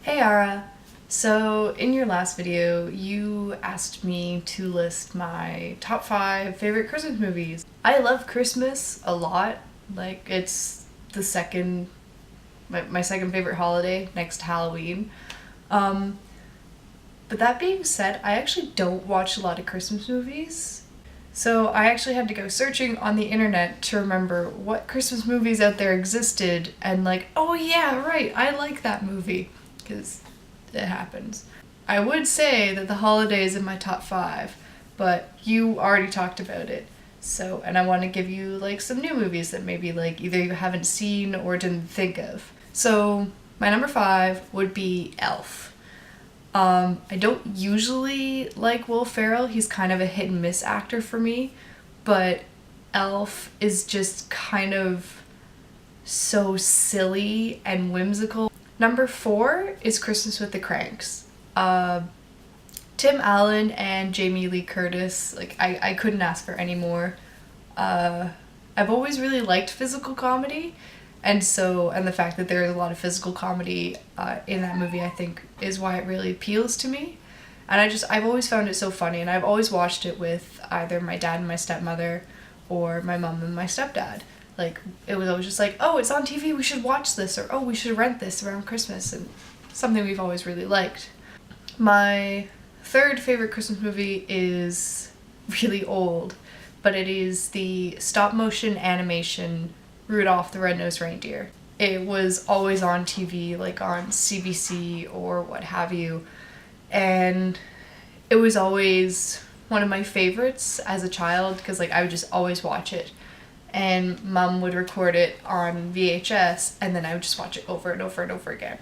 Hey Ara! So in your last video, you asked me to list my top 5 favorite Christmas movies. I love Christmas a lot. Like, it's the second, my second favorite holiday next to Halloween. Um, but that being said, I actually don't watch a lot of Christmas movies. So I actually had to go searching on the internet to remember what Christmas movies out there existed and like, oh yeah, right, I like that movie. Because it happens. I would say that The Holiday is in my top 5, but you already talked about it. So, and I want to give you like some new movies that maybe like either you haven't seen or didn't think of. So, my number 5 would be Elf. I don't usually like Will Ferrell. He's kind of a hit and miss actor for me, but Elf is just kind of so silly and whimsical. Number 4 is Christmas with the Cranks. Tim Allen and Jamie Lee Curtis, like I couldn't ask for any more. I've always really liked physical comedy, and the fact that there's a lot of physical comedy in that movie, I think, is why it really appeals to me. And I've always found it so funny, and I've always watched it with either my dad and my stepmother, or my mom and my stepdad. Like, it was always just like, oh, it's on TV, we should watch this, or oh, we should rent this around Christmas, and something we've always really liked. My third favorite Christmas movie is really old, but it is the stop-motion animation Rudolph the Red-Nosed Reindeer. It was always on TV, like on CBC or what have you, and it was always one of my favorites as a child, because like I would just always watch it. And Mom would record it on VHS, and then I would just watch it over and over and over again.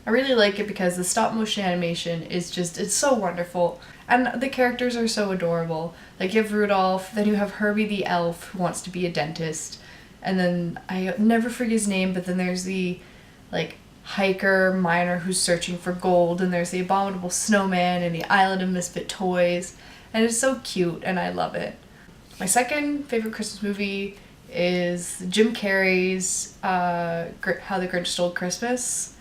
I really like it because the stop motion animation is just, it's so wonderful. And the characters are so adorable. Like, you have Rudolph, then you have Herbie the elf who wants to be a dentist. And then, I never forget his name, but then there's the, like, hiker miner who's searching for gold. And there's the abominable snowman and the island of misfit toys. And it's so cute, and I love it. My second favorite Christmas movie is Jim Carrey's How the Grinch Stole Christmas.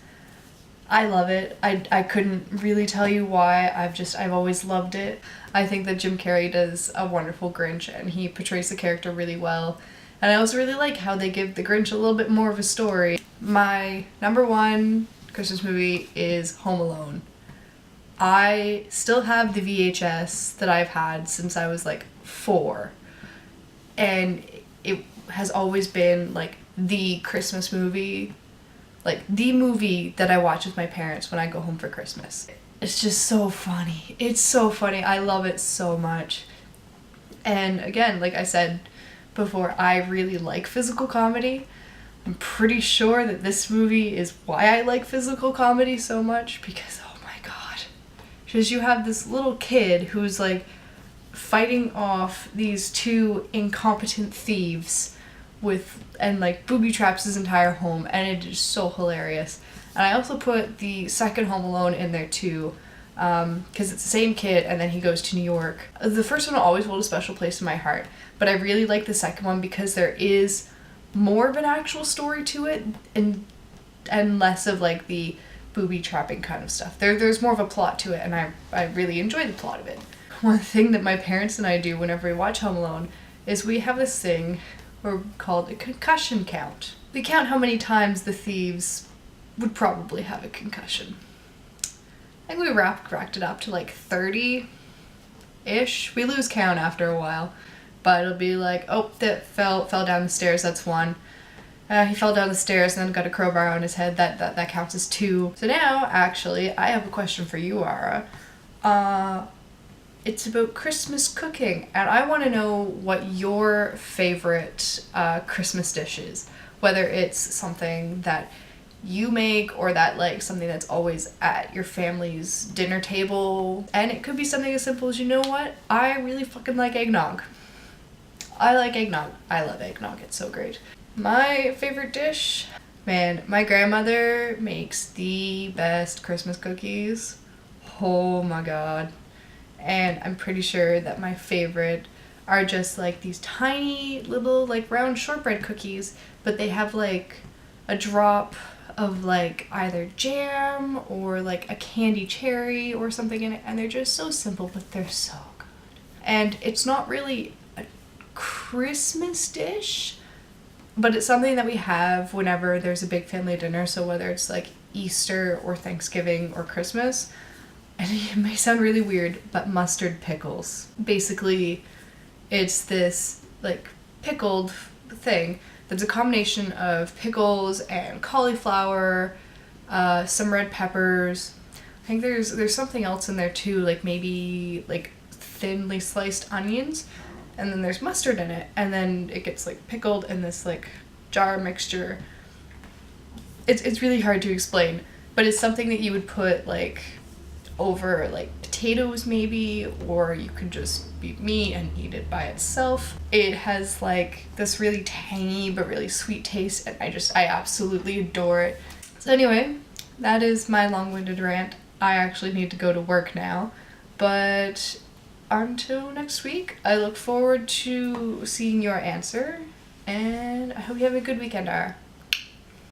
I love it. I couldn't really tell you why. I've always loved it. I think that Jim Carrey does a wonderful Grinch, and he portrays the character really well. And I also really like how they give the Grinch a little bit more of a story. My number 1 Christmas movie is Home Alone. I still have the VHS that I've had since I was like 4. And it has always been like the Christmas movie, like the movie that I watch with my parents when I go home for Christmas. It's just so funny. It's so funny. I love it so much. And again, like I said before, I really like physical comedy. I'm pretty sure that this movie is why I like physical comedy so much, because oh my god. Because you have this little kid who's like fighting off these 2 incompetent thieves and like booby traps his entire home, and it is so hilarious. And I also put the second Home Alone in there too, because it's the same kid and then he goes to New York. The first one will always hold a special place in my heart, but I really like the second one because there is more of an actual story to it, and less of like the booby trapping kind of stuff. There's more of a plot to it, and I really enjoy the plot of it. One thing that my parents and I do whenever we watch Home Alone is we have this thing called a concussion count. We count how many times the thieves would probably have a concussion. I think we racked it up to like 30-ish. We lose count after a while, but it'll be like, oh, that fell down the stairs, that's 1. He fell down the stairs and then got a crowbar on his head, that counts as 2. So now, actually, I have a question for you, Ara. It's about Christmas cooking, and I want to know what your favorite Christmas dish is. Whether it's something that you make, or that like something that's always at your family's dinner table. And it could be something as simple as, you know what? I really fucking like eggnog. I like eggnog. I love eggnog. It's so great. My favorite dish? Man, my grandmother makes the best Christmas cookies. Oh my god. And I'm pretty sure that my favorite are just like these tiny little like round shortbread cookies, but they have like a drop of like either jam or like a candy cherry or something in it, and they're just so simple, but they're so good. And it's not really a Christmas dish, but it's something that we have whenever there's a big family dinner. So whether it's like Easter or Thanksgiving or Christmas, and it may sound really weird, but mustard pickles. Basically, it's this like pickled thing that's a combination of pickles and cauliflower, some red peppers. I think there's something else in there too, like maybe like thinly sliced onions, and then there's mustard in it, and then it gets like pickled in this like jar mixture. It's really hard to explain, but it's something that you would put like over like potatoes maybe, or you could just be meat and eat it by itself. It has like this really tangy but really sweet taste, and I absolutely adore it. So anyway, that is my long-winded rant. I actually need to go to work now, but until next week, I look forward to seeing your answer, and I hope you have a good weekend, Ara.